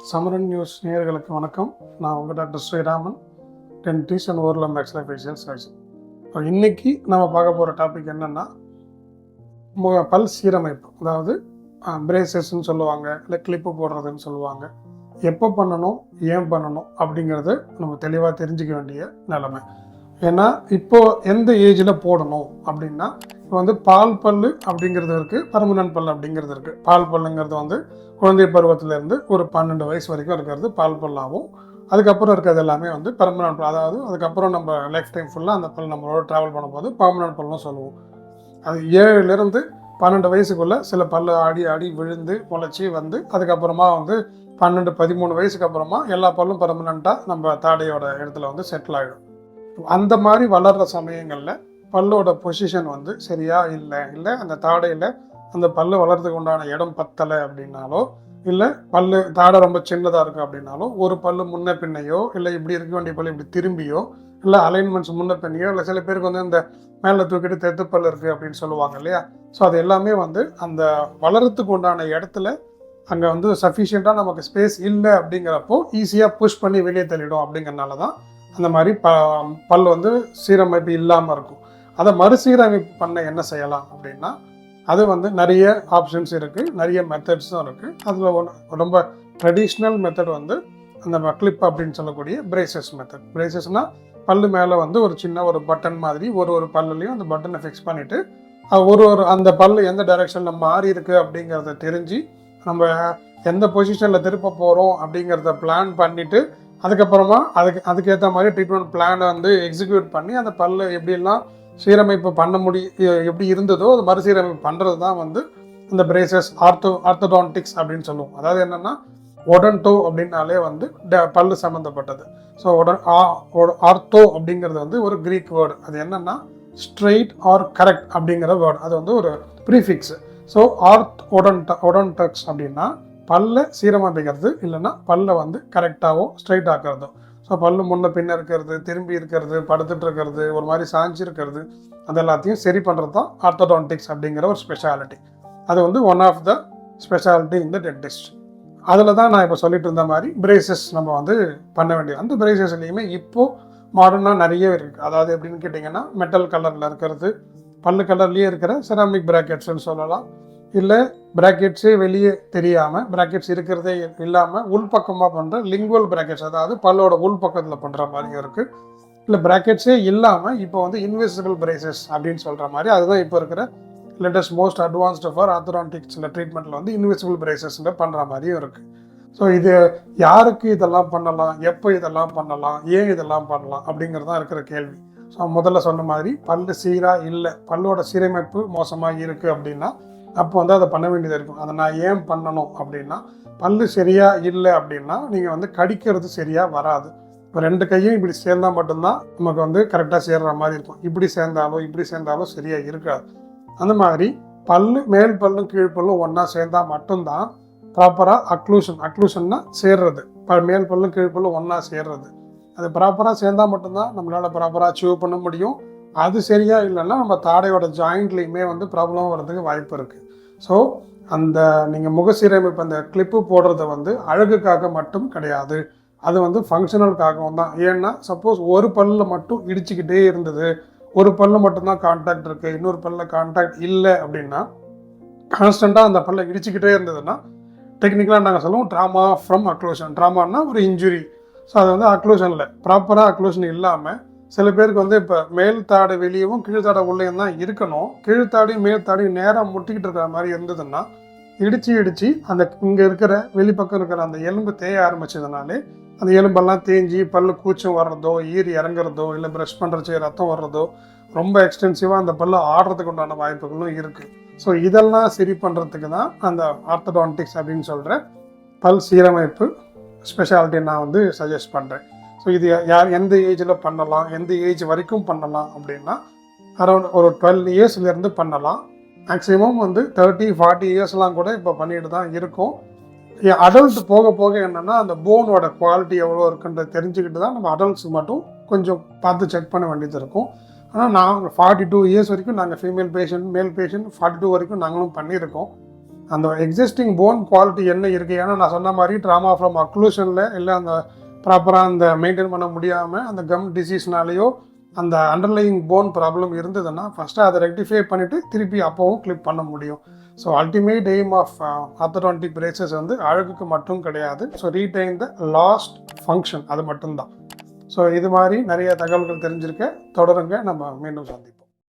Samaran news நேயர்களுக்கு வணக்கம். நான் உங்கள் doctor Sriraman, dentist and oral maxillofacial surgeon. இப்போ இன்றைக்கி நம்ம பார்க்க போகிற டாபிக் என்னென்னா, பல் சீரமைப்பு. அதாவது பிரேசஸ்ன்னு சொல்லுவாங்க, இல்லை கிளிப்பு போடுறதுன்னு சொல்லுவாங்க. எப்போ பண்ணணும், ஏன் பண்ணணும் அப்படிங்கிறது நம்ம தெளிவாக தெரிஞ்சிக்க வேண்டிய நிலைமை. ஏன்னா இப்போது எந்த ஏஜில் போடணும் அப்படின்னா, இப்போ வந்து பால் பல் அப்படிங்கிறது இருக்குது, பர்மனன்ட் பல் அப்படிங்கிறது இருக்குது. பால் பல்லுங்கிறது வந்து குழந்தை பருவத்திலேருந்து ஒரு 12 வயசு வரைக்கும் இருக்கிறது பால் பல்லாகவும், அதுக்கப்புறம் இருக்கிறது எல்லாமே வந்து பர்மனன்ட் பல். அதாவது அதுக்கப்புறம் நம்ம லைஃப் டைம் ஃபுல்லாக அந்த பல் நம்மளோட ட்ராவல் பண்ணும்போது பர்மனன்ட் பல்லும் சொல்லுவோம். அது 7லேருந்து 12 வயசுக்குள்ளே சில பல் ஆடி ஆடி விழுந்து முளைச்சி வந்து அதுக்கப்புறமா வந்து 12-13 வயசுக்கு அப்புறமா எல்லா பல்லும் பர்மனண்ட்டாக நம்ம தாடையோட இடத்துல வந்து செட்டில் ஆகிடும். அந்த மாதிரி வளர்கிற சமயங்களில் பல்லோட பொசிஷன் வந்து சரியா இல்லை அந்த தாடையில் அந்த பல்லு வளர்றதுக்கு உண்டான இடம் பத்தலை அப்படின்னாலோ, இல்லை பல்லு தாடை ரொம்ப சின்னதாக இருக்குது அப்படின்னாலோ, ஒரு பல்லு முன்ன பின்னையோ, இல்லை இப்படி இருக்க வேண்டிய பல்லு இப்படி திரும்பியோ, இல்லை அலைன்மெண்ட்ஸ் முன்ன பின்னையோ, இல்லை சில பேருக்கு வந்து இந்த மேலே தூக்கிட்டு தெத்து பல் இருக்குது அப்படின்னு சொல்லுவாங்க இல்லையா. ஸோ அது எல்லாமே வந்து அந்த வளர்கிறதுக்கு உண்டான இடத்துல அங்கே வந்து சஃபிஷியண்ட்டாக நமக்கு ஸ்பேஸ் இல்லை அப்படிங்கிறப்போ ஈஸியாக புஷ் பண்ணி வெளியே தள்ளிடும். அப்படிங்கிறனால தான் அந்த மாதிரி பல் வந்து சீரமைப்பு இல்லாமல் இருக்கும். அதை மறுசீரமைப்பு பண்ண என்ன செய்யலாம் அப்படின்னா, அது வந்து நிறைய ஆப்ஷன்ஸ் இருக்குது, நிறைய மெத்தட்ஸும் இருக்குது. அதில் ரொம்ப ட்ரெடிஷ்னல் மெத்தட் வந்து அந்த கிளிப் அப்படின்னு சொல்லக்கூடிய பிரேசஸ் மெத்தட். பிரேசஸ்னால் பல்லு மேலே வந்து ஒரு சின்ன ஒரு பட்டன் மாதிரி ஒரு பல்லுலையும் அந்த பட்டனை ஃபிக்ஸ் பண்ணிவிட்டு அந்த பல்லு எந்த டைரெக்ஷனில் மாறி இருக்குது அப்படிங்கிறத தெரிஞ்சு நம்ம எந்த பொசிஷனில் திருப்ப போகிறோம் அப்படிங்கிறத பிளான் பண்ணிவிட்டு அதுக்கப்புறமா அதுக்கேற்ற மாதிரி ட்ரீட்மெண்ட் பிளானை வந்து எக்ஸிக்யூட் பண்ணி அந்த பல்லு எப்படிலாம் சீரமைப்பு பண்ண எப்படி இருந்ததோ அது மறுசீரமைப்பு பண்ணுறது தான் வந்து இந்த பிரேசஸ் ஆர்த்தோடான்டிக்ஸ் அப்படின்னு சொல்லுவோம். அதாவது என்னென்னா, ஒடன்டோ அப்படின்னாலே வந்து பல்லு சம்மந்தப்பட்டது. ஸோ ஆர்த்தோ அப்படிங்கிறது வந்து ஒரு கிரீக் வேர்டு. அது என்னென்னா ஸ்ட்ரெயிட் ஆர் கரெக்ட் அப்படிங்கிற வேர்டு. அது வந்து ஒரு ப்ரீஃபிக்ஸ். ஸோ ஒடன்டக்ஸ் அப்படின்னா பல்லை சீரமைப்பிக்கிறது, இல்லைன்னா பல்லை வந்து கரெக்டாகவோ ஸ்ட்ரைட் ஆக்கிறதோ. ஸோ பல்லு முன்ன பின்ன இருக்கிறது, திரும்பி இருக்கிறது, படுத்துட்டு இருக்கிறது, ஒரு மாதிரி சாஞ்சி இருக்கிறது, அது எல்லாத்தையும் சரி பண்ணுறது தான் ஆர்த்தோடான்டிக்ஸ் அப்படிங்கிற ஒரு ஸ்பெஷாலிட்டி. அது வந்து one of the speciality in the dentist. அதில் தான் நான் இப்போ சொல்லிட்டு இருந்த மாதிரி பிரேசஸ் நம்ம வந்து பண்ண வேண்டியது. அந்த பிரேசஸ்லேயுமே இப்போது மாடர்னாக நிறைய இருக்குது. அதாவது எப்படின்னு கேட்டிங்கன்னா, மெட்டல் கலரில் இருக்கிறது, பல்லு கலர்லேயே இருக்கிற செராமிக் பிராக்கெட்ஸ்ன்னு சொல்லலாம். இல்லை பிராக்கெட்ஸே வெளியே தெரியாமல், பிராக்கெட்ஸ் இருக்கிறதே இல்லாமல் உள்பக்கமாக பண்ணுற லிங்குவல் பிராக்கெட்ஸ், அதாவது பல்லோட உள் பக்கத்தில் பண்ணுற மாதிரியும் இருக்குது. இல்லை பிராக்கெட்ஸே இல்லாமல் இப்போ வந்து இன்விசிபிள் பிரேசஸ் அப்படின்னு சொல்கிற மாதிரி, அதுதான் இப்போ இருக்கிற லேட்டஸ்ட் மோஸ்ட் அட்வான்ஸ்டு ஃபார் ஆர்த்தோடான்டிக்ஸில் ட்ரீட்மெண்ட்டில் வந்து இன்விசிபிள் பிரேசஸில் பண்ணுற மாதிரியும் இருக்குது. ஸோ இது யாருக்கு இதெல்லாம் பண்ணலாம், எப்போ இதெல்லாம் பண்ணலாம், ஏன் இதெல்லாம் பண்ணலாம் அப்படிங்கிறது தான் இருக்கிற கேள்வி. ஸோ முதல்ல சொன்ன மாதிரி பல்லு சீராக இல்லை, பல்லோட சீரமைப்பு மோசமாக இருக்குது அப்படின்னா அப்போ வந்து அதை பண்ண வேண்டியது இருக்கும். அதை நான் ஏன் பண்ணணும் அப்படின்னா, பல்லு சரியாக இல்லை அப்படின்னா நீங்கள் வந்து கடிக்கிறது சரியாக வராது. இப்போ 2 கையும் இப்படி சேர்ந்தால் மட்டும்தான் நமக்கு வந்து கரெக்டாக சேர்கிற மாதிரி இருக்கும். இப்படி சேர்ந்தாலும் சரியாக இருக்காது. அந்த மாதிரி பல்லு மேல் பல்லும் கீழ் பல்லும் ஒன்றா சேர்ந்தால் மட்டும்தான் ப்ராப்பராக அக்ளூஷன்னா சேர்றது. மேல் பல்லும் கீழ் பல்லும் ஒன்றா சேர்றது. அது ப்ராப்பராக சேர்ந்தால் மட்டும்தான் நம்மளால் ப்ராப்பராக அச்சீவ் பண்ண முடியும். அது சரியாக இல்லைன்னா நம்ம தாடையோட ஜாயிண்ட்லேயுமே வந்து ப்ராப்ளம் வர்றதுக்கு வாய்ப்பு இருக்குது. ஸோ அந்த நீங்கள் முகசீரமைப்பு அந்த கிளிப்பு போடுறத வந்து அழகுக்காக மட்டும் கிடையாது, அது வந்து ஃபங்க்ஷனலுக்காகவும் தான். ஏன்னா சப்போஸ் ஒரு பல்லில் மட்டும் இடிச்சுக்கிட்டே இருந்தது, ஒரு பல்லில் மட்டும்தான் கான்டாக்ட் இருக்குது, இன்னொரு பல்லில் கான்டாக்ட் இல்லை அப்படின்னா, கான்ஸ்டண்ட்டாக அந்த பல்லை இடிச்சுக்கிட்டே இருந்ததுன்னா டெக்னிக்கலாக நாங்கள் சொல்லுவோம் ட்ராமா ஃப்ரம் அக்ளூஷன். ட்ராமான்னா ஒரு இன்ஜுரி. ஸோ அது வந்து அக்ளூஷனில் ப்ராப்பராக அக்ளூஷன் இல்லாமல் சில பேருக்கு வந்து இப்போ மேல் தாடை வெளியவும் கீழ்த்தாடை உள்ளேயும் தான் இருக்கணும். கீழ்த்தாடையும் மேல் தாடையும் நேராக முட்டிக்கிட்டு இருக்கிற மாதிரி இருந்ததுன்னா இடித்து அந்த இங்கே இருக்கிற வெளிப்பக்கம் இருக்கிற அந்த எலும்பு தேய ஆரம்பிச்சதுனாலே அந்த எலும்பெல்லாம் தேஞ்சி பல்லு கூச்சம் வர்றதோ, ஈரி இறங்குறதோ, இல்லை ப்ரஷ் பண்ணுறச்சு ரத்தம் வர்றதோ, ரொம்ப எக்ஸ்டென்சிவாக அந்த பல்லு ஆடுறதுக்கு உண்டான வாய்ப்புகளும் இருக்குது. ஸோ இதெல்லாம் சரி பண்ணுறதுக்கு தான் அந்த ஆர்த்தோடான்டிக்ஸ் அப்படின்னு சொல்கிற பல் சீரமைப்பு ஸ்பெஷாலிட்டி நான் வந்து சஜஸ்ட் பண்ணுறேன். ஸோ இது எந்த ஏஜில் பண்ணலாம், எந்த ஏஜ் வரைக்கும் பண்ணலாம் அப்படின்னா, அரௌண்ட் ஒரு 12 இயர்ஸ்லேருந்து பண்ணலாம். மேக்ஸிமம் வந்து 30-40 இயர்ஸ்லாம் கூட இப்போ பண்ணிட்டு தான் இருக்கும். அடல்ட் போக போக என்னென்னா, அந்த போனோட குவாலிட்டி எவ்வளோ இருக்குன்றது தெரிஞ்சுக்கிட்டு தான் நம்ம அடல்ட்ஸுக்கு மட்டும் கொஞ்சம் பார்த்து செக் பண்ண வேண்டியது இருக்கும். ஆனால் நாங்கள் 42 இயர்ஸ் வரைக்கும் நாங்கள் ஃபீமேல் பேஷண்ட், மேல் பேஷண்ட் 42 வரைக்கும் நாங்களும் பண்ணியிருக்கோம். அந்த எக்ஸிஸ்டிங் போன் குவாலிட்டி என்ன இருக்குது. ஏன்னா நான் சொன்ன மாதிரி ட்ராமா ஃப்ரம் அக்ளூஷனில் இல்லை அந்த ப்ராப்பராக அந்த மெயின்டைன் பண்ண முடியாமல் அந்த கம் டிசீஸ்னாலேயோ அந்த அண்டர்லையிங் போன் ப்ராப்ளம் இருந்ததுன்னா ஃபஸ்ட்டு அதை ரெக்டிஃபை பண்ணிவிட்டு திருப்பி அப்போவும் கிளிப் பண்ண முடியும். So ultimate aim of orthodontic braces வந்து அழகுக்கு மட்டும் கிடையாது. So retain the lost function, அது மட்டும்தான். ஸோ இது மாதிரி நிறைய தகவல்கள் தெரிஞ்சிருக்க தொடருங்க. நம்ம மீண்டும் சந்திப்போம்.